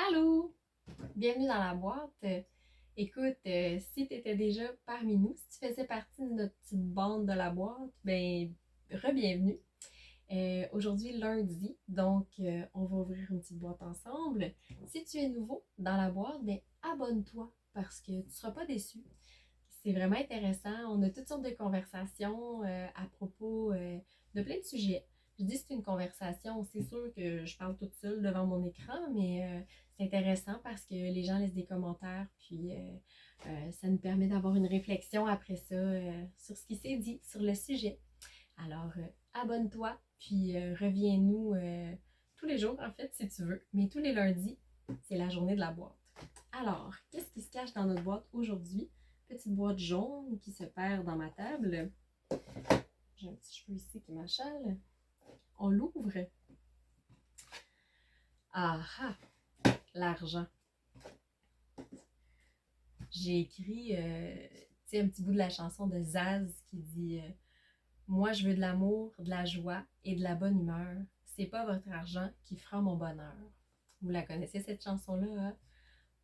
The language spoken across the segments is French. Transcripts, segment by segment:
Allô! Bienvenue dans la boîte. Écoute, si tu étais déjà parmi nous, si tu faisais partie de notre petite bande de la boîte, ben, re-bienvenue. Aujourd'hui, lundi, donc on va ouvrir une petite boîte ensemble. Si tu es nouveau dans la boîte, ben, abonne-toi parce que tu ne seras pas déçu. C'est vraiment intéressant. On a toutes sortes de conversations à propos de plein de sujets. Je dis que c'est une conversation, c'est sûr que je parle toute seule devant mon écran, mais c'est intéressant parce que les gens laissent des commentaires, puis ça nous permet d'avoir une réflexion après ça sur ce qui s'est dit, sur le sujet. Alors, abonne-toi, puis reviens-nous tous les jours, en fait, si tu veux, mais tous les lundis, c'est la journée de la boîte. Alors, qu'est-ce qui se cache dans notre boîte aujourd'hui? Petite boîte jaune qui se perd dans ma table. J'ai un petit cheveu ici qui m'achale. On l'ouvre. Ah ah! L'argent. J'ai écrit un petit bout de la chanson de Zaz qui dit moi, je veux de l'amour, de la joie et de la bonne humeur. C'est pas votre argent qui fera mon bonheur. Vous la connaissez, cette chanson-là, hein?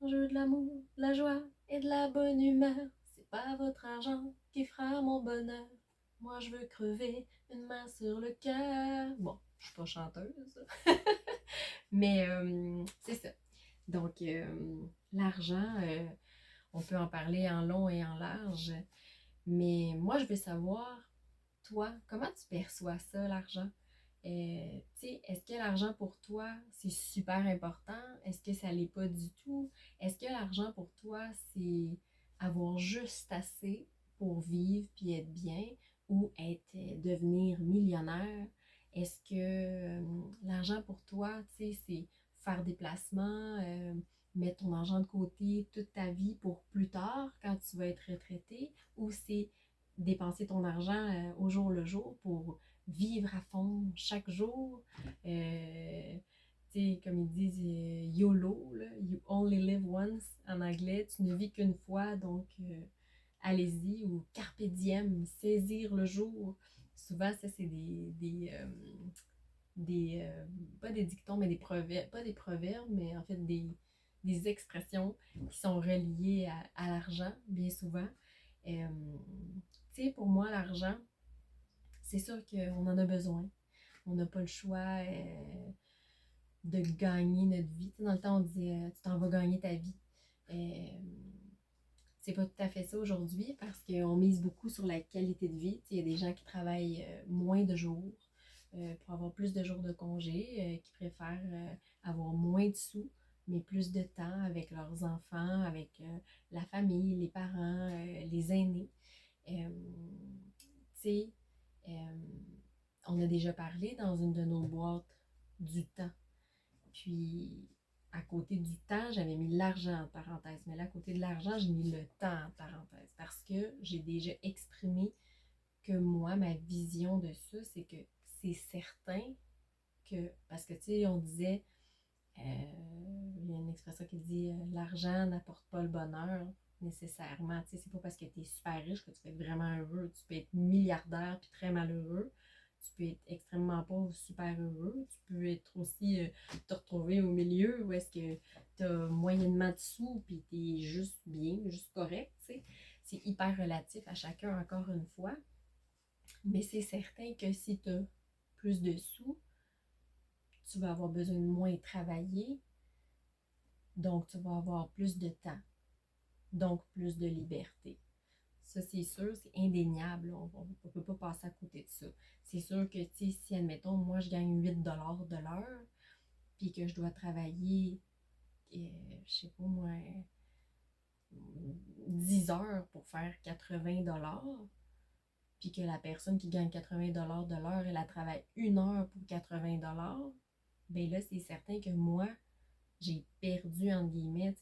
Je veux de l'amour, de la joie et de la bonne humeur. C'est pas votre argent qui fera mon bonheur. Moi, je veux crever une main sur le cœur. Bon, je suis pas chanteuse, mais c'est ça. Donc, l'argent, on peut en parler en long et en large. Mais moi, je veux savoir, toi, comment tu perçois ça, l'argent? Est-ce que l'argent pour toi, c'est super important? Est-ce que ça l'est pas du tout? Est-ce que l'argent pour toi, c'est avoir juste assez pour vivre puis être bien ou devenir millionnaire? Est-ce que l'argent pour toi, c'est faire des placements, mettre ton argent de côté toute ta vie pour plus tard quand tu vas être retraité ou c'est dépenser ton argent au jour le jour pour vivre à fond chaque jour. Comme ils disent YOLO, là, You Only Live Once en anglais, tu ne vis qu'une fois, donc allez-y, ou Carpe diem, saisir le jour. Souvent, ça, c'est des pas des dictons, mais des proverbes, pas des proverbes, mais en fait des expressions qui sont reliées à l'argent, bien souvent. Euh, pour moi, l'argent, c'est sûr qu'on en a besoin. On n'a pas le choix de gagner notre vie. Dans le temps, on disait tu t'en vas gagner ta vie. Euh, c'est pas tout à fait ça aujourd'hui parce qu'on mise beaucoup sur la qualité de vie. Il y a des gens qui travaillent moins de jours pour avoir plus de jours de congé, qui préfèrent avoir moins de sous, mais plus de temps avec leurs enfants, avec la famille, les parents, les aînés. Euh, tu sais, euh, on a déjà parlé dans une de nos boîtes du temps. Puis, à côté du temps, j'avais mis l'argent en parenthèse. Mais là, à côté de l'argent, j'ai mis le temps en parenthèse. Parce que j'ai déjà exprimé que moi, ma vision de ça, c'est que c'est certain que. Parce que, tu sais, on disait. Il y a une expression qui dit l'argent n'apporte pas le bonheur nécessairement. Tu sais, c'est pas parce que tu es super riche que tu peux être vraiment heureux. Tu peux être milliardaire puis très malheureux. Tu peux être extrêmement pauvre, super heureux. Tu peux être aussi te retrouver au milieu où est-ce que tu as moyennement de sous puis tu es juste bien, juste correct. Tu sais. C'est hyper relatif à chacun encore une fois. Mais c'est certain que si tu as plus de sous, tu vas avoir besoin de moins travailler. Donc, tu vas avoir plus de temps, donc plus de liberté. Ça, c'est sûr, c'est indéniable. On ne peut pas passer à côté de ça. C'est sûr que, tu sais, si, admettons, moi, je gagne 8 $ de l'heure, puis que je dois travailler, je sais pas moi, 10 heures pour faire 80 $, puis que la personne qui gagne 80 $ de l'heure, elle a travaillé 1 heure pour 80 $, ben là, c'est certain que moi, j'ai perdu, entre guillemets,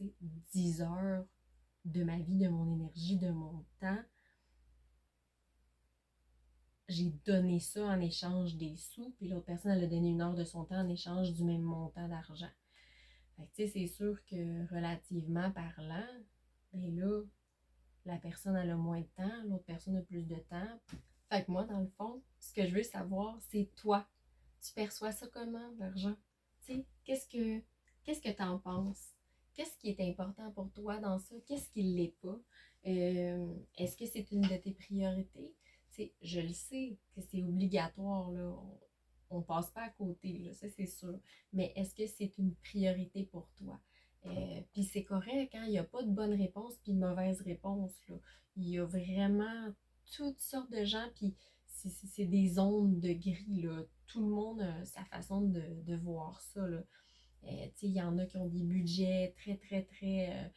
10 heures de ma vie, de mon énergie, de mon temps. J'ai donné ça en échange des sous, puis l'autre personne, elle a donné 1 heure de son temps en échange du même montant d'argent. Fait que, c'est sûr que relativement parlant, ben là, la personne elle a moins de temps, l'autre personne a plus de temps. Fait que moi, dans le fond, ce que je veux savoir, c'est toi. Tu perçois ça comment, l'argent? Tu sais, qu'est-ce que Qu'est-ce que tu en penses? Qu'est-ce qui est important pour toi dans ça? Qu'est-ce qui ne l'est pas? Est-ce que c'est une de tes priorités? Tu sais, je le sais que c'est obligatoire, là. On passe pas à côté, là, ça c'est sûr. Mais est-ce que c'est une priorité pour toi? Puis c'est correct, hein? Il n'y a pas de bonne réponse puis de mauvaise réponse, là. Il y a vraiment toutes sortes de gens, puis c'est des zones de gris, là. Tout le monde a sa façon de voir ça, là. Il y en a qui ont des budgets très, très, très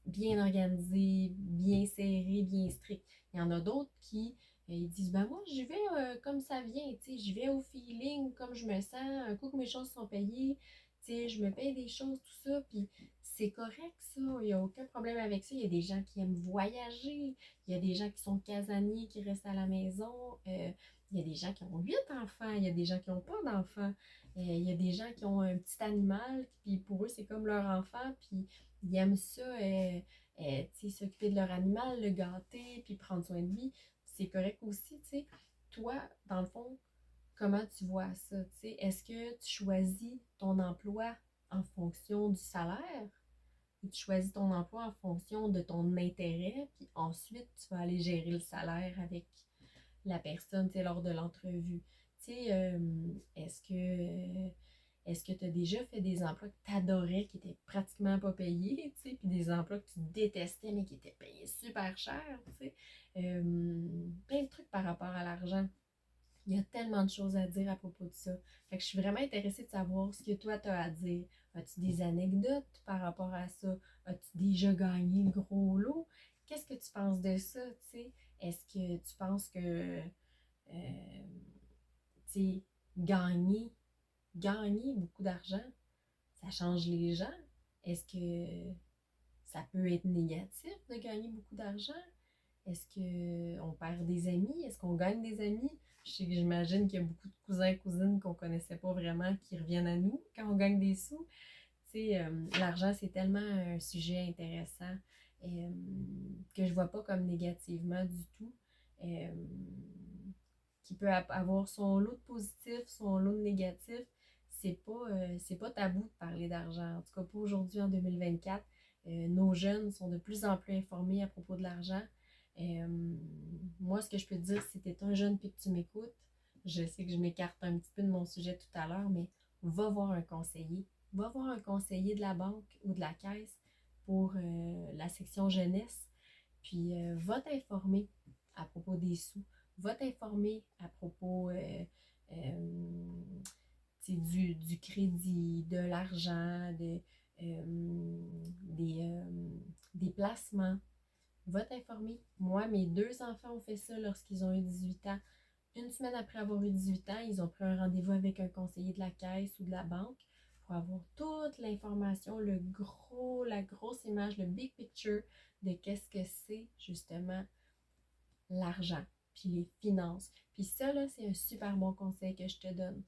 bien organisés, bien serrés, bien stricts. Il y en a d'autres qui ils disent, ben moi, j'y vais comme ça vient, j'y vais au feeling, comme je me sens, un coup que mes choses sont payées, je me paye des choses, tout ça, puis c'est correct ça, il n'y a aucun problème avec ça. Il y a des gens qui aiment voyager, il y a des gens qui sont casaniers, qui restent à la maison, il y a des gens qui ont 8 enfants, il y a des gens qui n'ont pas d'enfants. Il y a des gens qui ont un petit animal, puis pour eux, c'est comme leur enfant, puis ils aiment ça, s'occuper de leur animal, le gâter, puis prendre soin de lui. C'est correct aussi, tu sais. Toi, dans le fond, comment tu vois ça, tu sais? Est-ce que tu choisis ton emploi en fonction du salaire ou tu choisis ton emploi en fonction de ton intérêt, puis ensuite, tu vas aller gérer le salaire avec la personne, tu sais, lors de l'entrevue. Tu sais, est-ce que tu as déjà fait des emplois que tu adorais, qui étaient pratiquement pas payés, tu sais, puis des emplois que tu détestais, mais qui étaient payés super cher, tu sais? Plein de trucs par rapport à l'argent. Il y a tellement de choses à dire à propos de ça. Fait que je suis vraiment intéressée de savoir ce que toi tu as à dire. As-tu des anecdotes par rapport à ça? As-tu déjà gagné le gros lot? Qu'est-ce que tu penses de ça, tu sais? Est-ce que tu penses que, tu sais, gagner, gagner beaucoup d'argent, ça change les gens? Est-ce que ça peut être négatif de gagner beaucoup d'argent? Est-ce qu'on perd des amis? Est-ce qu'on gagne des amis? J'imagine qu'il y a beaucoup de cousins et cousines qu'on connaissait pas vraiment qui reviennent à nous quand on gagne des sous. Tu sais, l'argent, c'est tellement un sujet intéressant que je vois pas comme négativement du tout. Euh, qui peut avoir son lot de positif, son lot de négatif. C'est pas tabou de parler d'argent. En tout cas, pas aujourd'hui en 2024. Nos jeunes sont de plus en plus informés à propos de l'argent. Euh, Moi, ce que je peux te dire, si tu es un jeune et que tu m'écoutes, je sais que je m'écarte un petit peu de mon sujet tout à l'heure, mais va voir un conseiller. Va voir un conseiller de la banque ou de la caisse pour la section jeunesse, puis va t'informer à propos des sous. Va t'informer à propos du crédit, de l'argent, des placements. Va t'informer. Moi, mes 2 enfants ont fait ça lorsqu'ils ont eu 18 ans. Une semaine après avoir eu 18 ans, ils ont pris un rendez-vous avec un conseiller de la caisse ou de la banque pour avoir toute l'information, la grosse image, le big picture de qu'est-ce que c'est justement l'argent, puis les finances. Puis ça, là, c'est un super bon conseil que je te donne.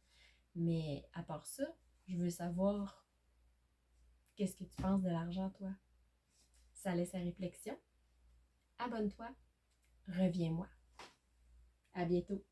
Mais à part ça, je veux savoir qu'est-ce que tu penses de l'argent, toi. Ça laisse à réflexion. Abonne-toi, reviens-moi. À bientôt.